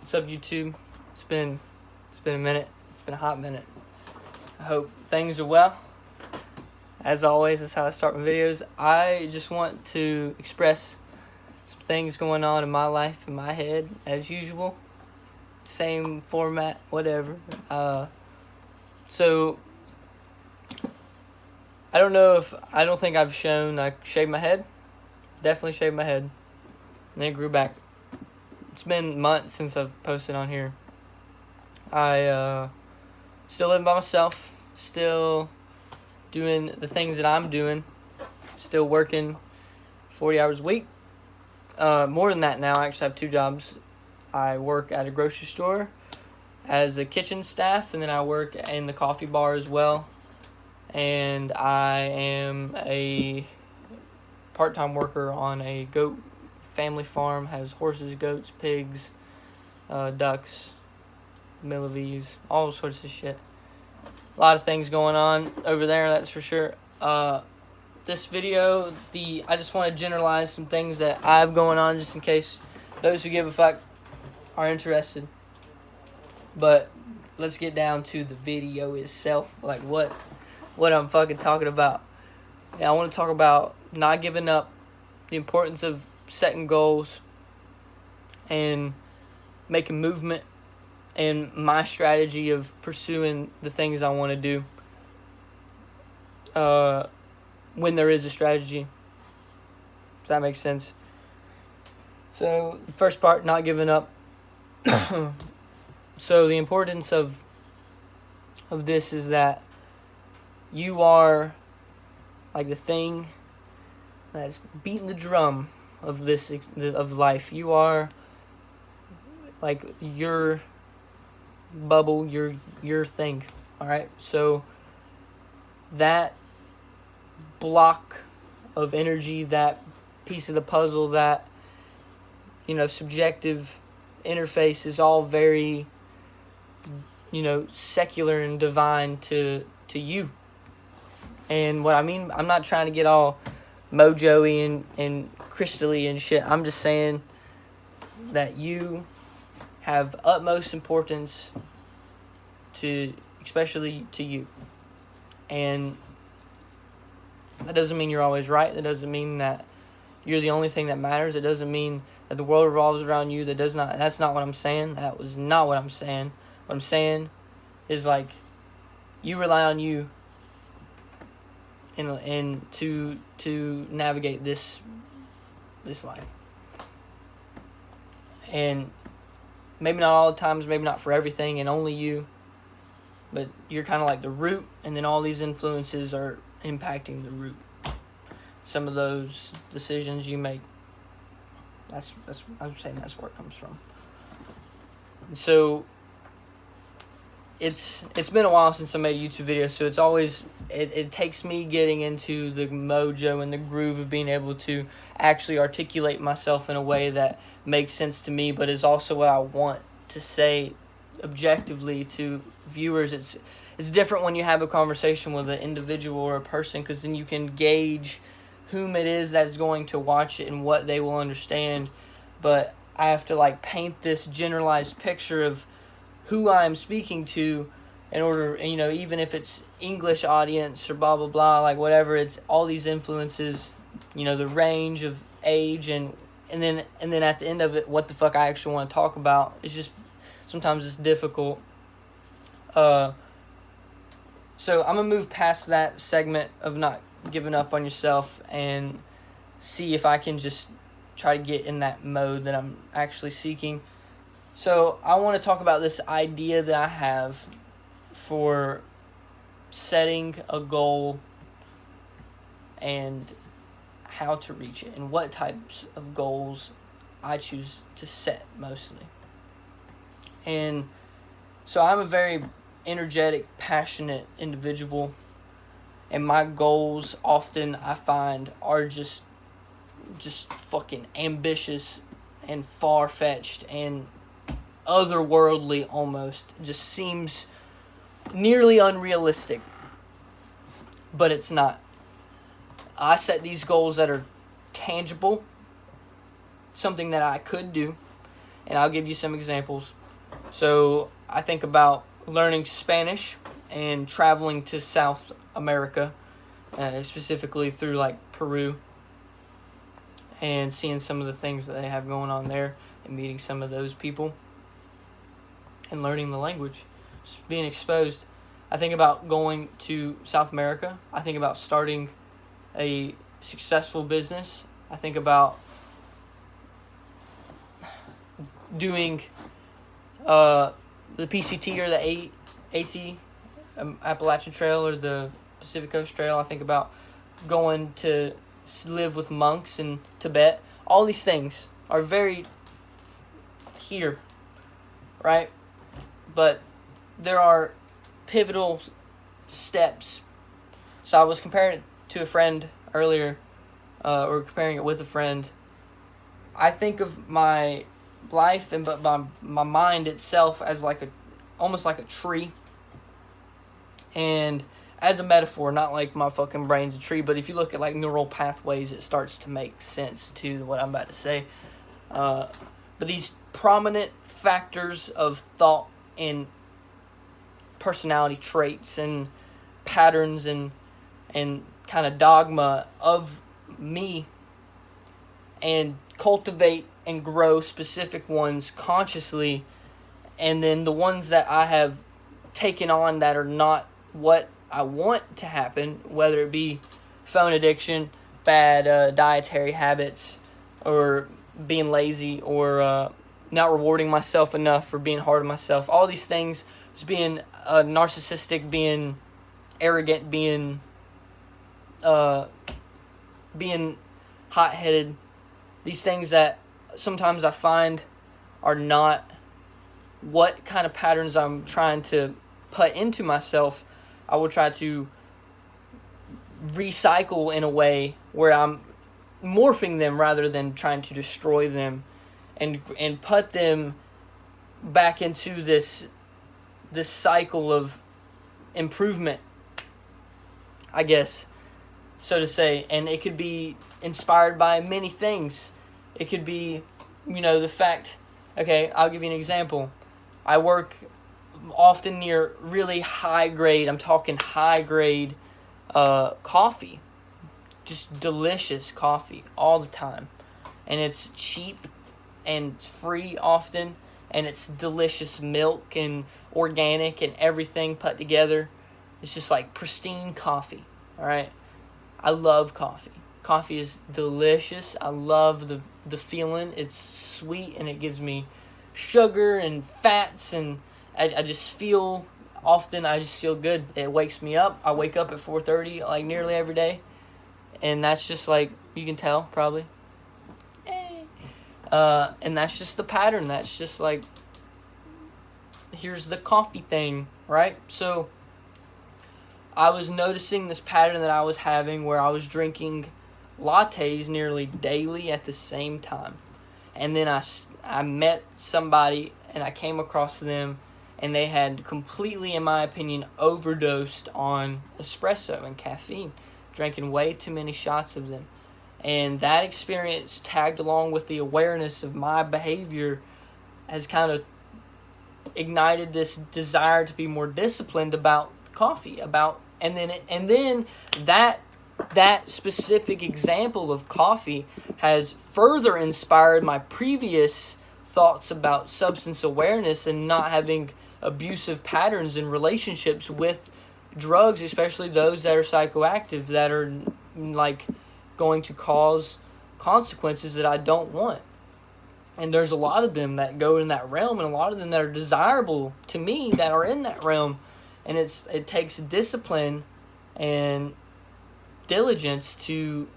What's up, YouTube? It's been a minute. It's been a hot minute. I hope things are well. As always, that's how I start my videos. I just want to express some things going on in my life, in my head, as usual. Same format, whatever. So I don't think I've shown I shaved my head. Definitely shaved my head. And then it grew back. It's been months since I've posted on here. I still living by myself, still doing the things that I'm doing, still working 40 hours a week. More than that now. I actually have 2 jobs. I work at a grocery store as a kitchen staff, and then I work in the coffee bar as well. And I am a part-time worker on a goat family farm, has horses, goats, pigs, ducks, millivies, all sorts of shit. A lot of things going on over there, that's for sure. This video, I just want to generalize some things that I have going on, just in case those who give a fuck are interested. But let's get down to the video itself, like what I'm fucking talking about. Yeah, I want to talk about not giving up, the importance of setting goals and making movement, and my strategy of pursuing the things I want to do when there is a strategy. Does that make sense? So the first part, not giving up. So the importance of this is that you are like the thing that's beating the drum of life. You are like your bubble, your thing. All right. So that block of energy, that piece of the puzzle, that subjective interface is all very secular and divine to you. And what I mean, I'm not trying to get all Mojo-y and crystal-y and shit. I'm just saying that you have utmost importance especially to you. And that doesn't mean you're always right. That doesn't mean that you're the only thing that matters. It doesn't mean that the world revolves around you. That's not what I'm saying. That was not what I'm saying. What I'm saying is, like, you rely on you and to navigate this life. And maybe not all the times, maybe not for everything, and only you, but you're kind of like the root, and then all these influences are impacting the root. Some of those decisions you make, I'm saying that's where it comes from. So it's been a while since I made a YouTube video, so it's always it takes me getting into the mojo and the groove of being able to actually articulate myself in a way that makes sense to me, but is also what I want to say objectively to viewers. It's different when you have a conversation with an individual or a person, because then you can gauge whom it is that's going to watch it and what they will understand. But I have to paint this generalized picture of who I'm speaking to in order, even if it's English audience or blah blah blah, whatever, it's all these influences, the range of age, and then at the end of it, what the fuck I actually want to talk about. It's just sometimes it's difficult. So I'm gonna move past that segment of not giving up on yourself and see if I can just try to get in that mode that I'm actually seeking. So I want to talk about this idea that I have for setting a goal and how to reach it, and what types of goals I choose to set mostly. And so I'm a very energetic, passionate individual, and my goals often, I find, are just fucking ambitious and far-fetched and otherworldly almost. It just seems nearly unrealistic, but it's not. I set these goals that are tangible, something that I could do, and I'll give you some examples. So I think about learning Spanish and traveling to South America, specifically through like Peru, and seeing some of the things that they have going on there and meeting some of those people and learning the language, just being exposed. I think about going to South America. I think about starting a successful business. I think about doing the PCT or the AT, Appalachian Trail, or the Pacific Coast Trail. I think about going to live with monks in Tibet. All these things are very here, right? But there are pivotal steps. So I was comparing it to a friend earlier, or comparing it with a friend. I think of my life and but my mind itself as like almost like a tree, and as a metaphor, not like my fucking brain's a tree, but if you look at like neural pathways, it starts to make sense to what I'm about to say. But these prominent factors of thought and personality traits and patterns and kind of dogma of me, and cultivate and grow specific ones consciously, and then the ones that I have taken on that are not what I want to happen, whether it be phone addiction, bad dietary habits, or being lazy, or not rewarding myself enough, or being hard on myself. All these things, just being narcissistic, being arrogant, being hot-headed. These things that sometimes I find are not what kind of patterns I'm trying to put into myself. I will try to recycle in a way where I'm morphing them rather than trying to destroy them, and put them back into this cycle of improvement, I guess, so to say. And it could be inspired by many things. It could be, the fact, okay, I'll give you an example. I work often near really high grade, I'm talking high grade coffee. Just delicious coffee all the time. And it's cheap and it's free often. And it's delicious milk and organic and everything put together. It's just like pristine coffee, all right? I love coffee. Coffee is delicious. I love the feeling. It's sweet and it gives me sugar and fats, and I just feel, often I just feel good. It wakes me up. I wake up at 4:30 like nearly every day, and that's just like, you can tell probably. And that's just the pattern. That's just like, here's the coffee thing, right? So I was noticing this pattern that I was having where I was drinking lattes nearly daily at the same time. And then I met somebody and I came across them, and they had completely, in my opinion, overdosed on espresso and caffeine, drinking way too many shots of them. And that experience, tagged along with the awareness of my behavior, has kind of ignited this desire to be more disciplined about coffee, and then that specific example of coffee has further inspired my previous thoughts about substance awareness and not having abusive patterns in relationships with drugs, especially those that are psychoactive, that are like going to cause consequences that I don't want. And there's a lot of them that go in that realm, and a lot of them that are desirable to me that are in that realm. And it takes discipline and diligence to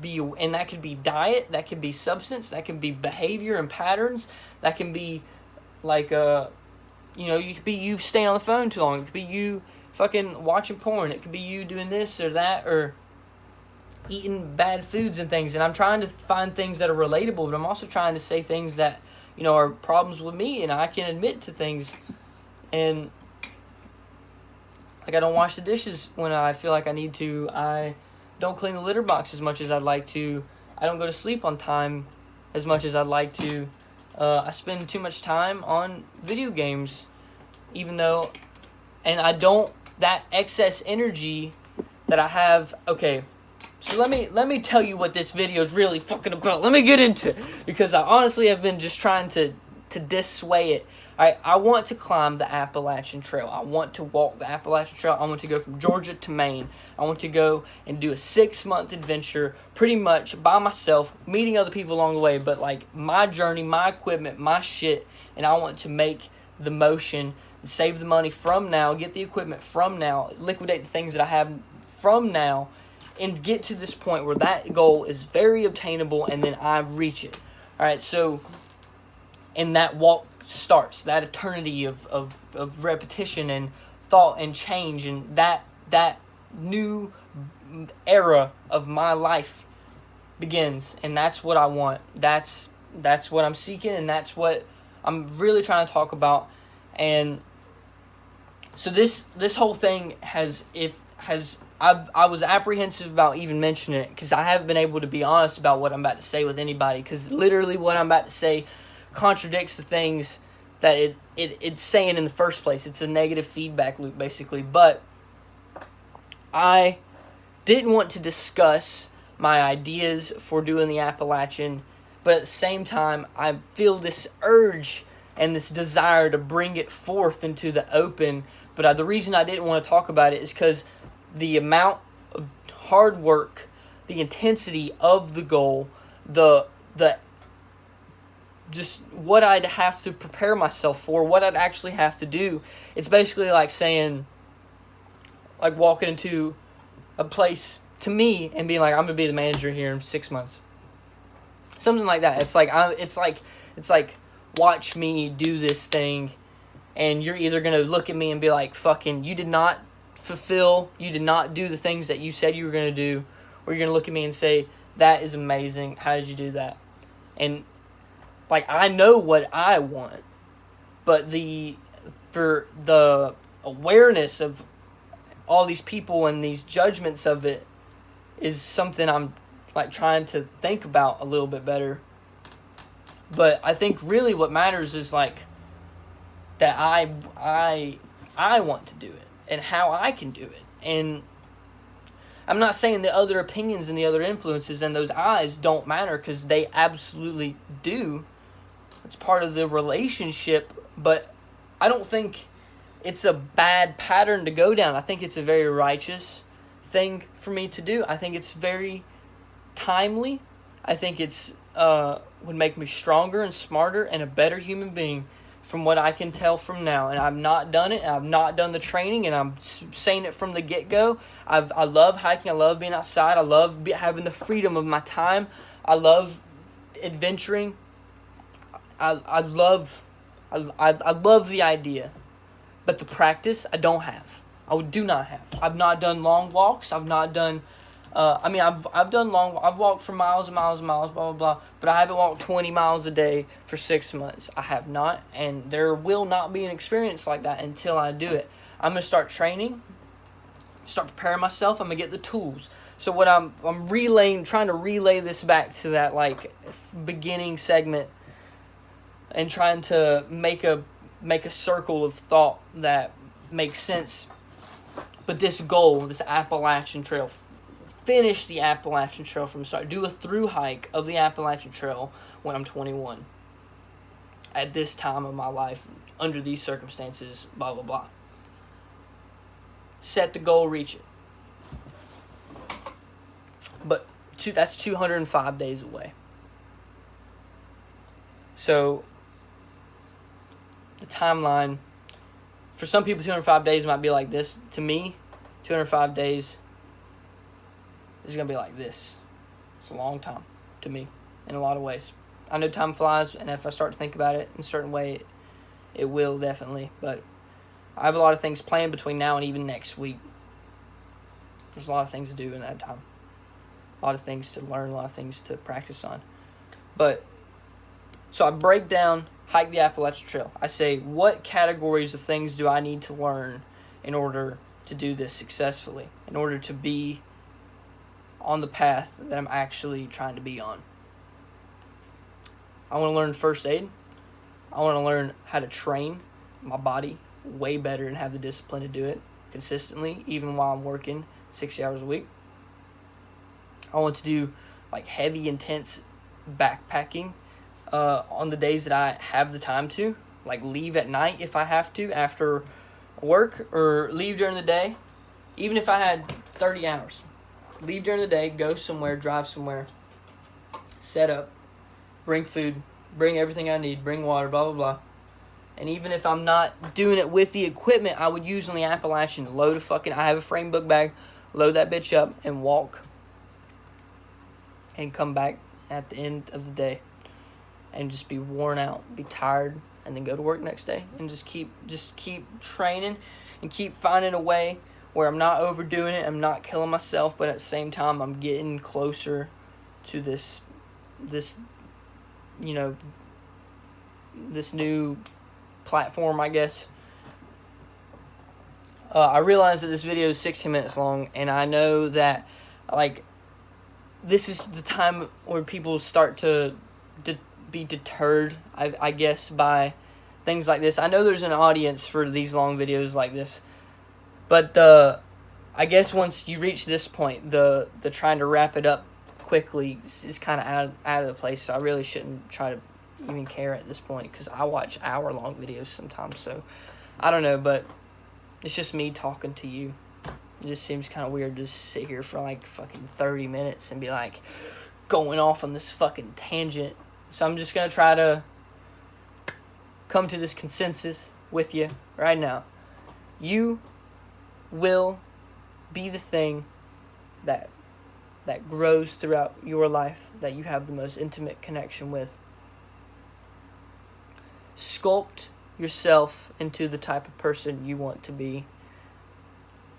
be, and that could be diet, that could be substance, that can be behavior and patterns, that can be like you could be you staying on the phone too long, it could be you fucking watching porn, it could be you doing this or that, or eating bad foods and things. And I'm trying to find things that are relatable, but I'm also trying to say things that are problems with me, and I can admit to things. And like, I don't wash the dishes when I feel like I need to. I don't clean the litter box as much as I'd like to. I don't go to sleep on time as much as I'd like to. I spend too much time on video games, even though, and I don't, that excess energy that I have, okay, so let me tell you what this video is really fucking about. Let me get into it, because I honestly have been just trying to dissuade it. I want to climb the Appalachian Trail. I want to walk the Appalachian Trail. I want to go from Georgia to Maine. I want to go and do a 6-month adventure, pretty much by myself, meeting other people along the way, but like my journey, my equipment, my shit, and I want to make the motion, save the money from now, get the equipment from now, liquidate the things that I have from now, and get to this point where that goal is very obtainable, and then I reach it. All right, so, and that walk starts, that eternity of repetition and thought and change, and that new era of my life begins, and that's what I want. That's what I'm seeking, and that's what I'm really trying to talk about. And so this whole thing I was apprehensive about even mentioning it, because I haven't been able to be honest about what I'm about to say with anybody, because literally what I'm about to say contradicts the things that it's saying in the first place. It's a negative feedback loop, basically. But I didn't want to discuss my ideas for doing the Appalachian, but at the same time, I feel this urge and this desire to bring it forth into the open. But the reason I didn't want to talk about it is because the amount of hard work, the intensity of the goal, the just what I'd have to prepare myself for, what I'd actually have to do. It's basically like saying, like walking into a place to me and being like, I'm gonna be the manager here in 6 months, something like that. It's like watch me do this thing, and you're either gonna look at me and be like, fucking, you did not do the things that you said you were gonna do, or you're gonna look at me and say, that is amazing, how did you do that? And like, I know what I want, but for the awareness of all these people and these judgments of it is something I'm like trying to think about a little bit better. But I think really what matters is like that I want to do it and how I can do it. And I'm not saying the other opinions and the other influences and those eyes don't matter, because they absolutely do. It's part of the relationship, but I don't think it's a bad pattern to go down. I think it's a very righteous thing for me to do. I think it's very timely. I think it's would make me stronger and smarter and a better human being from what I can tell from now. And I've not done it, and I've not done the training, and I'm saying it from the get-go. I love hiking. I love being outside. I love having the freedom of my time. I love adventuring. I love the idea, but the practice I don't have. I do not have. I've not done long walks. I've not done. I've done long. I've walked for miles and miles and miles, blah blah blah. But I haven't walked 20 miles a day for 6 months. I have not, and there will not be an experience like that until I do it. I'm gonna start training, start preparing myself. I'm gonna get the tools. So what I'm trying to relay this back to that like beginning segment, and trying to make a circle of thought that makes sense. But this goal, this Appalachian Trail, finish the Appalachian Trail from the start. Do a through hike of the Appalachian Trail when I'm 21. At this time of my life, under these circumstances, blah, blah, blah. Set the goal, reach it. But that's 205 days away. So the timeline, for some people 205 days might be like this. To me, 205 days is going to be like this. It's a long time to me in a lot of ways. I know time flies, and if I start to think about it in a certain way, it will definitely. But I have a lot of things planned between now and even next week. There's a lot of things to do in that time. A lot of things to learn, a lot of things to practice on. But, so I break down, hike the Appalachian Trail. I say, what categories of things do I need to learn in order to do this successfully? In order to be on the path that I'm actually trying to be on. I want to learn first aid. I want to learn how to train my body way better and have the discipline to do it consistently, even while I'm working 60 hours a week. I want to do like heavy, intense backpacking on the days that I have the time to, like leave at night if I have to after work, or leave during the day. Even if I had 30 hours, leave during the day, go somewhere, drive somewhere, set up, bring food, bring everything I need, bring water, blah, blah, blah. And even if I'm not doing it with the equipment I would use on the Appalachian, I have a frame book bag, load that bitch up and walk and come back at the end of the day and just be worn out, be tired, and then go to work next day and just keep training and keep finding a way where I'm not overdoing it, I'm not killing myself, but at the same time I'm getting closer to this you know, this new platform, I guess. I realize that this video is 60 minutes long, and I know that like this is the time where people start to be deterred, I guess, by things like this. I know there's an audience for these long videos like this, but I guess once you reach this point, the trying to wrap it up quickly is kind of out of the place. So I really shouldn't try to even care at this point, because I watch hour-long videos sometimes. So I don't know, but it's just me talking to you. It just seems kind of weird to sit here for like fucking 30 minutes and be like going off on this fucking tangent. So I'm just going to try to come to this consensus with you right now. You will be the thing that grows throughout your life, that you have the most intimate connection with. Sculpt yourself into the type of person you want to be.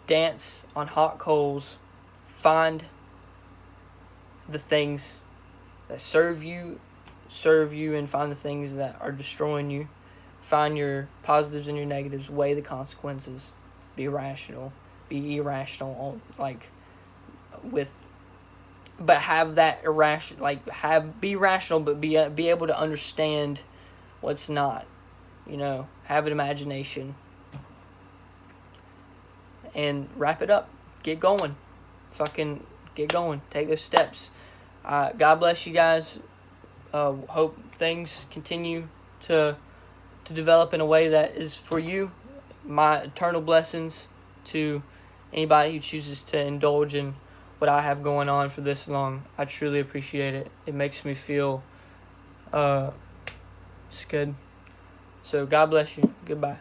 Dance on hot coals. Find the things that serve you, and find the things that are destroying you. Find your positives and your negatives. Weigh the consequences. Be rational. Be irrational. But have that irrational. Be rational, but be able to understand what's not. You know, have an imagination. And wrap it up. Get going. Fucking get going. Take those steps. God bless you guys. Hope things continue to develop in a way that is for you. My eternal blessings to anybody who chooses to indulge in what I have going on for this long. I truly appreciate it. It makes me feel it's good. So God bless you. Goodbye.